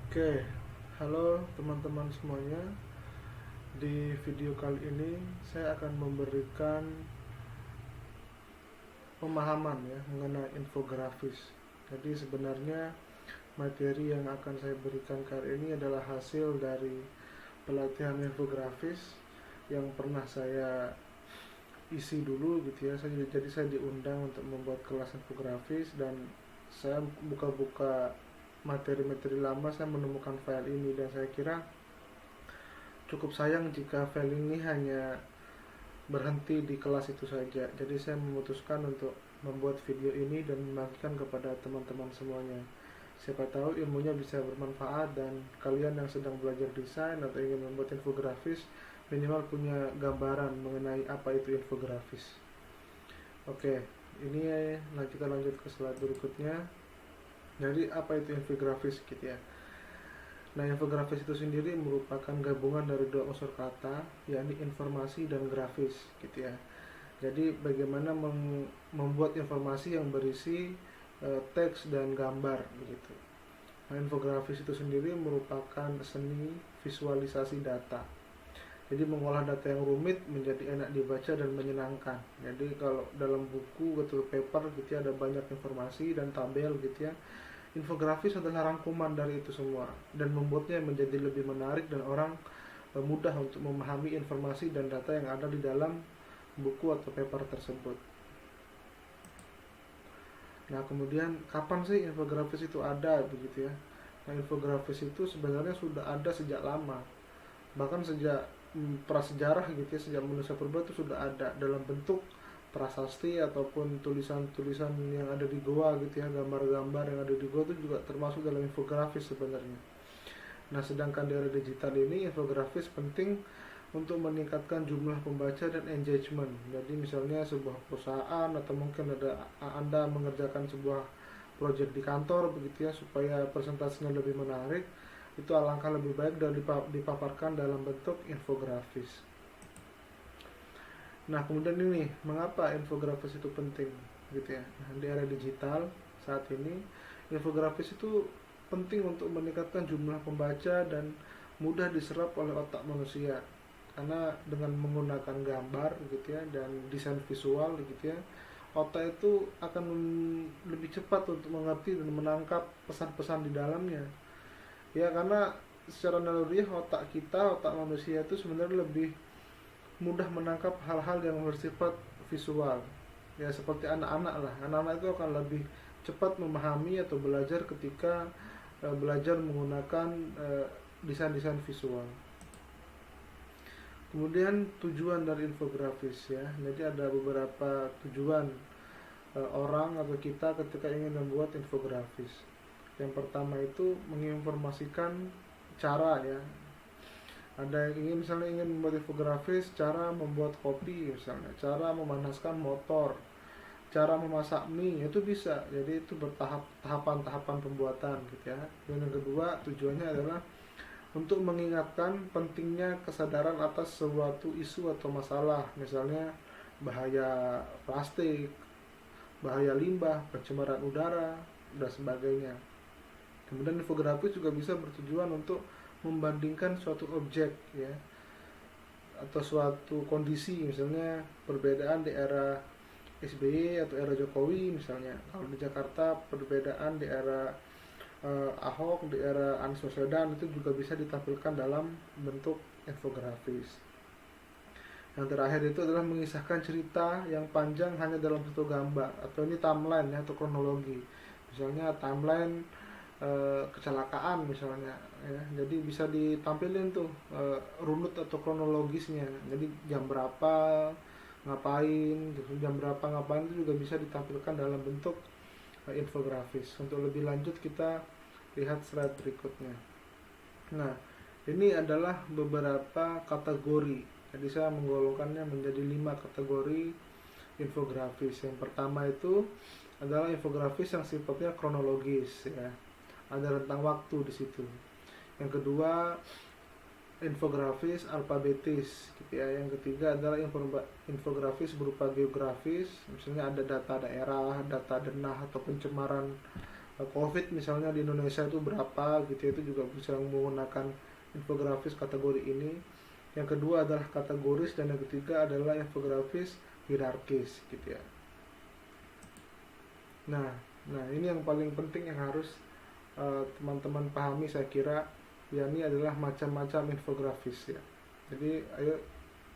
Oke, halo teman-teman semuanya. Di video kali ini saya akan memberikan pemahaman ya mengenai infografis. Jadi sebenarnya materi yang akan saya berikan kali ini adalah hasil dari pelatihan infografis yang pernah saya isi dulu gitu ya. Jadi saya diundang untuk membuat kelas infografis dan saya buka-buka materi-materi lama, saya menemukan file ini dan saya kira cukup sayang jika file ini hanya berhenti di kelas itu saja. Jadi saya memutuskan untuk membuat video ini dan membagikan kepada teman-teman semuanya. Siapa tahu ilmunya bisa bermanfaat dan kalian yang sedang belajar desain atau ingin membuat infografis minimal punya gambaran mengenai apa itu infografis. Oke, ini kita lanjut ke slide berikutnya. Jadi apa itu infografis gitu ya. Nah, infografis itu sendiri merupakan gabungan dari dua unsur kata, yakni informasi dan grafis, gitu ya. Jadi, bagaimana membuat informasi yang berisi teks dan gambar, begitu. Nah, infografis itu sendiri merupakan seni visualisasi data. Jadi, mengolah data yang rumit menjadi enak dibaca dan menyenangkan. Jadi, kalau dalam buku atau paper, gitu ya, ada banyak informasi dan tabel, gitu ya. Infografis adalah rangkuman dari itu semua dan membuatnya menjadi lebih menarik dan orang mudah untuk memahami informasi dan data yang ada di dalam buku atau paper tersebut. Nah, kemudian kapan sih infografis itu ada begitu ya? Nah, infografis itu sebenarnya sudah ada sejak lama. Bahkan sejak prasejarah gitu ya, sejak manusia purba itu sudah ada dalam bentuk prasasti ataupun tulisan-tulisan yang ada di goa gitu ya, gambar-gambar yang ada di goa itu juga termasuk dalam infografis sebenarnya. Nah, sedangkan di era digital ini infografis penting untuk meningkatkan jumlah pembaca dan engagement. Jadi misalnya sebuah perusahaan atau mungkin ada Anda mengerjakan sebuah proyek di kantor begitu ya, supaya presentasinya lebih menarik, itu alangkah lebih baik dan dipaparkan dalam bentuk infografis. Nah, kemudian ini mengapa infografis itu penting gitu ya. Nah, di era digital saat ini infografis itu penting untuk meningkatkan jumlah pembaca dan mudah diserap oleh otak manusia. Karena dengan menggunakan gambar gitu ya dan desain visual gitu ya, otak itu akan lebih cepat untuk mengerti dan menangkap pesan-pesan di dalamnya. Ya, karena secara naluriah otak manusia itu sebenarnya lebih mudah menangkap hal-hal yang bersifat visual. Ya, seperti anak-anak lah, anak-anak itu akan lebih cepat memahami atau belajar ketika belajar menggunakan desain-desain visual. Kemudian tujuan dari infografis ya, jadi ada beberapa tujuan orang atau kita ketika ingin membuat infografis. Yang pertama itu menginformasikan cara ya. Ada yang ingin misalnya ingin membuat infografis, cara membuat kopi misalnya, cara memanaskan motor, cara memasak mie, itu bisa. Jadi itu bertahap, tahapan-tahapan pembuatan gitu ya. Dan yang kedua tujuannya adalah untuk mengingatkan pentingnya kesadaran atas suatu isu atau masalah, misalnya bahaya plastik, bahaya limbah, pencemaran udara, dan sebagainya. Kemudian infografis juga bisa bertujuan untuk membandingkan suatu objek ya atau suatu kondisi, misalnya perbedaan di era SBY atau era Jokowi misalnya. Kalau di Jakarta perbedaan di era Ahok, di era Anies Baswedan, itu juga bisa ditampilkan dalam bentuk infografis. Yang terakhir itu adalah mengisahkan cerita yang panjang hanya dalam satu gambar, atau ini timeline ya, atau kronologi. Misalnya timeline kecelakaan misalnya ya, jadi bisa ditampilin tuh runut atau kronologisnya, jadi jam berapa ngapain gitu, jam berapa ngapain itu juga bisa ditampilkan dalam bentuk infografis. Untuk lebih lanjut kita lihat slide berikutnya. Nah, ini adalah beberapa kategori, jadi saya menggolongkannya menjadi 5 kategori infografis. Yang pertama itu adalah infografis yang sifatnya kronologis ya, ada rentang waktu di situ. Yang kedua, infografis alfabetis gitu ya. Yang ketiga adalah infografis berupa geografis, misalnya ada data daerah, data denah atau pencemaran COVID misalnya di Indonesia itu berapa gitu ya, itu juga bisa menggunakan infografis kategori ini. Yang kedua adalah kategoris, dan yang ketiga adalah infografis hierarkis gitu ya. Nah, ini yang paling penting yang harus teman-teman pahami, saya kira ya, ini adalah macam-macam infografis ya. Jadi ayo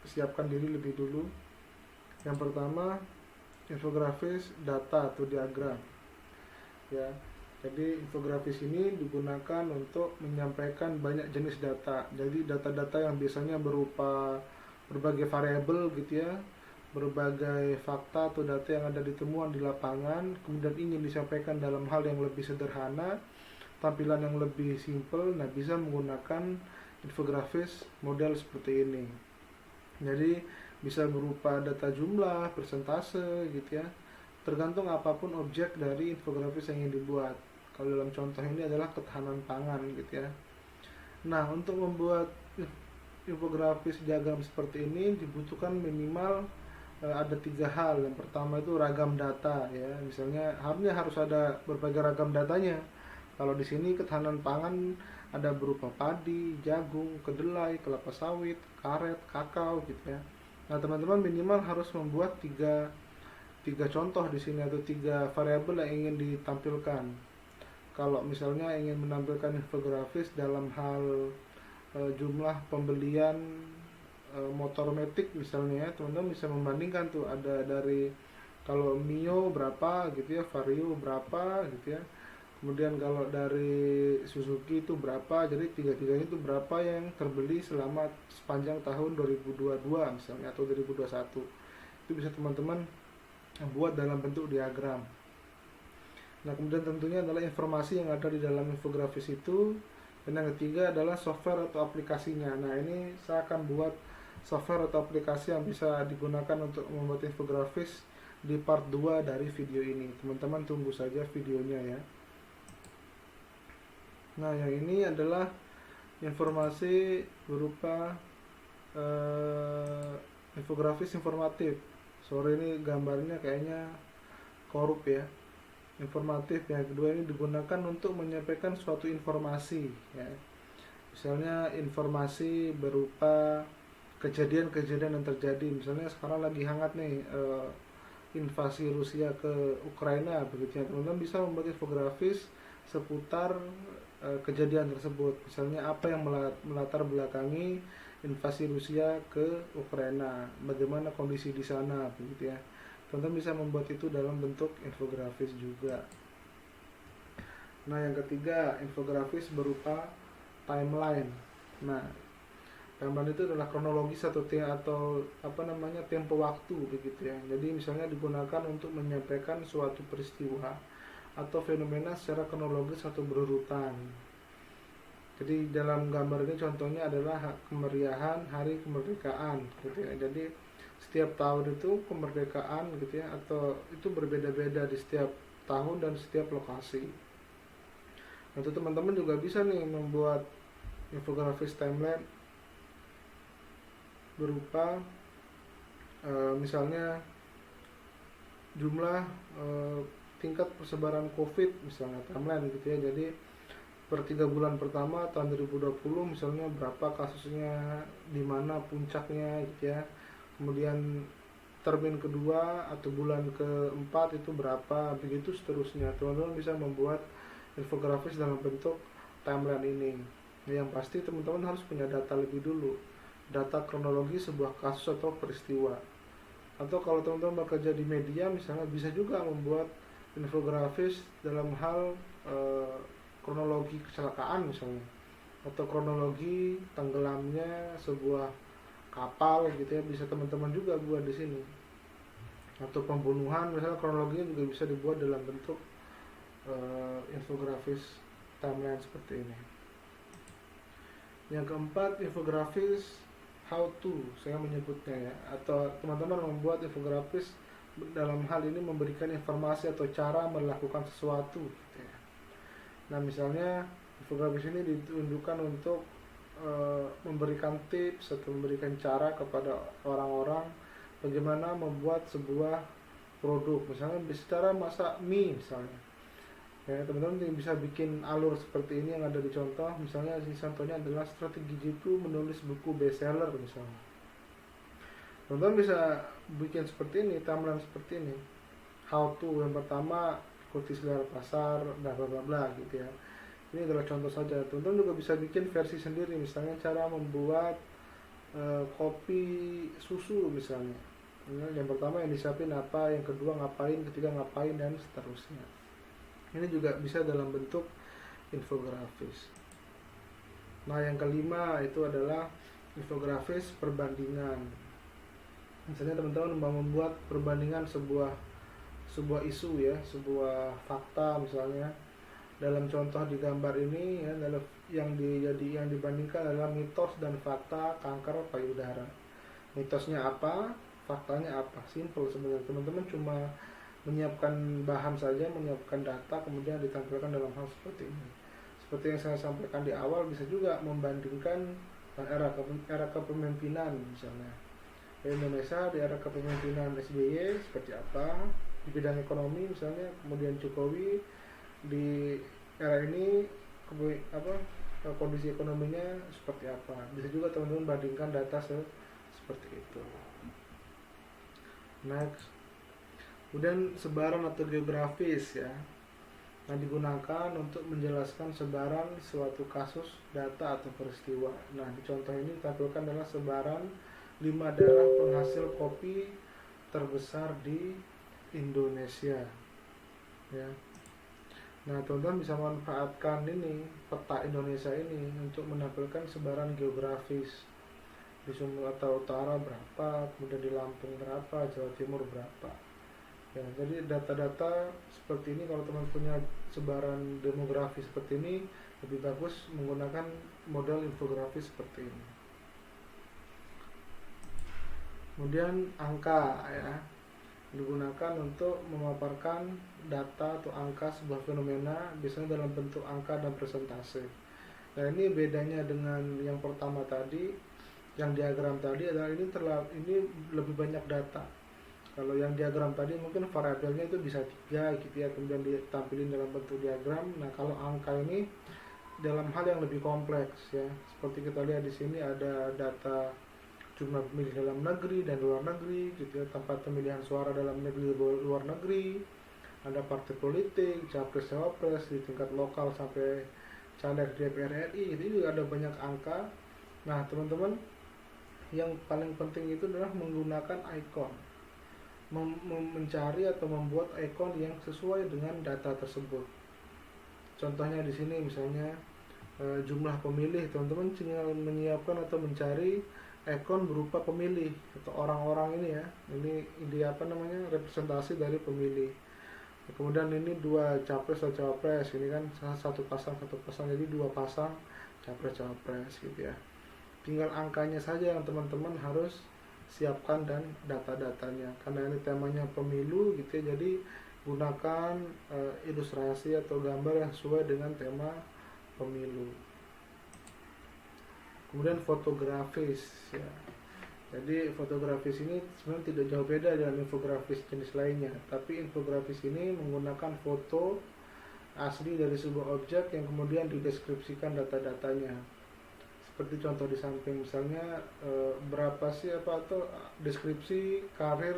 siapkan diri lebih dulu. Yang pertama, infografis data atau diagram ya. Jadi infografis ini digunakan untuk menyampaikan banyak jenis data. Jadi data-data yang biasanya berupa berbagai variabel gitu ya, berbagai fakta atau data yang ada ditemuan di lapangan, kemudian ingin disampaikan dalam hal yang lebih sederhana, tampilan yang lebih simple. Nah, bisa menggunakan infografis model seperti ini. Jadi bisa berupa data jumlah, persentase gitu ya, tergantung apapun objek dari infografis yang ingin dibuat. Kalau dalam contoh ini adalah ketahanan pangan gitu ya. Nah, untuk membuat infografis diagram seperti ini dibutuhkan minimal ada 3 hal. Yang pertama itu ragam data ya, misalnya harus ada berbagai ragam datanya. Kalau di sini ketahanan pangan ada berupa padi, jagung, kedelai, kelapa sawit, karet, kakao gitu ya. Nah, teman-teman minimal harus membuat tiga contoh di sini, atau 3 variabel yang ingin ditampilkan. Kalau misalnya ingin menampilkan infografis dalam hal jumlah pembelian motor metik misalnya ya, teman-teman bisa membandingkan tuh, ada dari kalau Mio berapa gitu ya, Vario berapa gitu ya, kemudian kalau dari Suzuki itu berapa. Jadi tiga-tiganya itu berapa yang terbeli selama sepanjang tahun 2022 misalnya, atau 2021. Itu bisa teman-teman buat dalam bentuk diagram. Nah, kemudian tentunya adalah informasi yang ada di dalam infografis itu. Dan yang ketiga adalah software atau aplikasinya. Nah, ini saya akan buat software atau aplikasi yang bisa digunakan untuk membuat infografis di part 2 dari video ini. Teman-teman tunggu saja videonya ya. Nah, yang ini adalah informasi berupa infografis informatif. Sore ini gambarnya kayaknya korup ya. Informatif. Yang kedua ini digunakan untuk menyampaikan suatu informasi ya. Misalnya informasi berupa kejadian-kejadian yang terjadi. Misalnya sekarang lagi hangat nih invasi Rusia ke Ukraina begitu ya. Teman-teman bisa membuat infografis seputar kejadian tersebut. Misalnya apa yang melatar belakangi invasi Rusia ke Ukraina, bagaimana kondisi di sana begitu ya. Teman-teman bisa membuat itu dalam bentuk infografis juga. Nah, yang ketiga, infografis berupa timeline. Nah, timeline itu adalah kronologis atau tempo waktu begitu ya. Jadi misalnya digunakan untuk menyampaikan suatu peristiwa atau fenomena secara kronologis atau berurutan. Jadi dalam gambar ini contohnya adalah kemeriahan hari kemerdekaan gitu ya. Jadi setiap tahun itu kemerdekaan gitu ya, atau itu berbeda-beda di setiap tahun dan setiap lokasi. Nah, itu teman-teman juga bisa nih membuat infografis timeline berupa misalnya jumlah tingkat persebaran COVID misalnya, timeline gitu ya. Jadi per 3 bulan pertama tahun 2020 misalnya berapa kasusnya, di mana puncaknya gitu ya. Kemudian termin kedua atau bulan keempat itu berapa, begitu seterusnya. Teman-teman bisa membuat infografis dalam bentuk timeline ini. Nah, yang pasti teman-teman harus punya data lebih dulu, data kronologi sebuah kasus atau peristiwa. Atau kalau teman-teman bekerja di media misalnya, bisa juga membuat infografis dalam hal kronologi kecelakaan misalnya, atau kronologi tenggelamnya sebuah kapal gitu ya, bisa teman-teman juga buat di sini. Atau pembunuhan misalnya, kronologinya juga bisa dibuat dalam bentuk infografis timeline seperti ini. Yang keempat, infografis how to, saya menyebutnya ya, atau teman-teman membuat infografis dalam hal ini memberikan informasi atau cara melakukan sesuatu gitu ya. Nah, misalnya infografis ini ditunjukkan untuk memberikan tips atau memberikan cara kepada orang-orang bagaimana membuat sebuah produk, misalnya secara masak mie misalnya Ya, teman-teman bisa bikin alur seperti ini yang ada di contoh. Misalnya si contohnya adalah strategi jitu menulis buku bestseller misalnya. Teman-teman bisa bikin seperti ini, timeline seperti ini. How to yang pertama, ikuti selera pasar, bla bla bla bla gitu ya. Ini adalah contoh saja. Teman-teman juga bisa bikin versi sendiri, misalnya cara membuat kopi susu misalnya. Yang pertama yang disiapin apa, yang kedua ngapain, ketiga ngapain, dan seterusnya. Ini juga bisa dalam bentuk infografis. Nah, yang kelima itu adalah infografis perbandingan. Misalnya teman-teman mau membuat perbandingan sebuah isu ya, sebuah fakta misalnya. Dalam contoh di gambar ini ya, yang dibandingkan adalah mitos dan fakta kanker payudara. Mitosnya apa, faktanya apa? Simple sebenarnya. Teman-teman cuma menyiapkan bahan saja, menyiapkan data, kemudian ditampilkan dalam hal seperti ini. Seperti yang saya sampaikan di awal, bisa juga membandingkan era kepemimpinan misalnya. Indonesia di era kepemimpinan SBY seperti apa di bidang ekonomi misalnya, kemudian Jokowi di era ini kondisi ekonominya seperti apa. Bisa juga teman-teman bandingkan data seperti itu. Next. Kemudian sebaran atau geografis ya, yang digunakan untuk menjelaskan sebaran suatu kasus, data atau peristiwa. Nah, di contoh ini ditampilkan adalah sebaran 5 daerah penghasil kopi terbesar di Indonesia. Ya. Nah, teman-teman bisa manfaatkan ini peta Indonesia ini untuk menampilkan sebaran geografis. Di Sumatera Utara berapa, kemudian di Lampung berapa, Jawa Timur berapa. Ya, jadi data-data seperti ini kalau teman punya sebaran demografi seperti ini, lebih bagus menggunakan model infografis seperti ini. Kemudian angka ya, digunakan untuk memaparkan data atau angka sebuah fenomena, biasanya dalam bentuk angka dan persentase. Nah, ini bedanya dengan yang pertama tadi, yang diagram tadi adalah ini lebih banyak data. Kalau yang diagram tadi mungkin variabelnya itu bisa 3 gitu ya, kemudian ditampilin dalam bentuk diagram. Nah, kalau angka ini dalam hal yang lebih kompleks ya. Seperti kita lihat di sini ada data jumlah pemilih dalam negeri dan luar negeri gitu ya, tempat pemilihan suara dalam negeri dan luar negeri. Ada partai politik, capres-cawapres di tingkat lokal sampai caleg DPR RI. Itu juga ada banyak angka. Nah, teman-teman, yang paling penting itu adalah menggunakan icon. Mencari atau membuat icon yang sesuai dengan data tersebut. Contohnya di sini misalnya jumlah pemilih, teman-teman tinggal menyiapkan atau mencari icon berupa pemilih atau orang-orang ini ya. Ini representasi dari pemilih. Kemudian ini 2 capres atau cawapres, ini kan satu pasang, jadi 2 pasang capres cawapres gitu ya. Tinggal angkanya saja yang teman-teman harus siapkan dan data-datanya, karena ini temanya pemilu gitu ya, jadi gunakan ilustrasi atau gambar yang sesuai dengan tema pemilu. Kemudian fotografis ya, jadi fotografis ini sebenarnya tidak jauh beda dengan infografis jenis lainnya, tapi infografis ini menggunakan foto asli dari sebuah objek yang kemudian dideskripsikan data-datanya. Seperti contoh di samping misalnya berapa sih atau deskripsi karir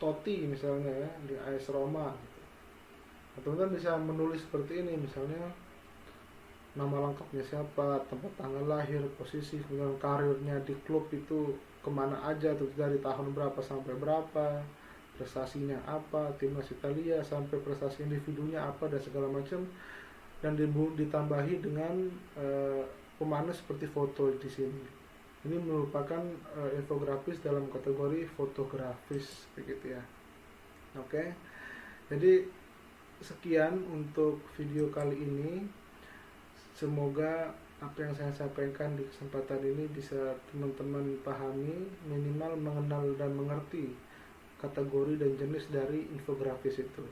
Totti misalnya ya di AS Roma gitu. Teman-teman bisa menulis seperti ini, misalnya nama lengkapnya siapa, tempat tanggal lahir, posisi, kemudian karirnya di klub itu kemana aja tuh, dari tahun berapa sampai berapa, prestasinya apa, timnas Italia sampai prestasi individunya apa, dan segala macam, dan ditambahi dengan pemanis seperti foto di sini. Ini merupakan infografis dalam kategori fotografis begitu ya. Oke. Jadi sekian untuk video kali ini. Semoga apa yang saya sampaikan di kesempatan ini bisa teman-teman pahami, minimal mengenal dan mengerti kategori dan jenis dari infografis itu.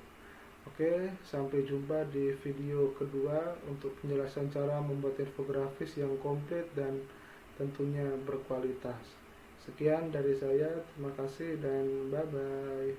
Oke, sampai jumpa di video kedua untuk penjelasan cara membuat infografis yang komplit dan tentunya berkualitas. Sekian dari saya, terima kasih dan bye-bye.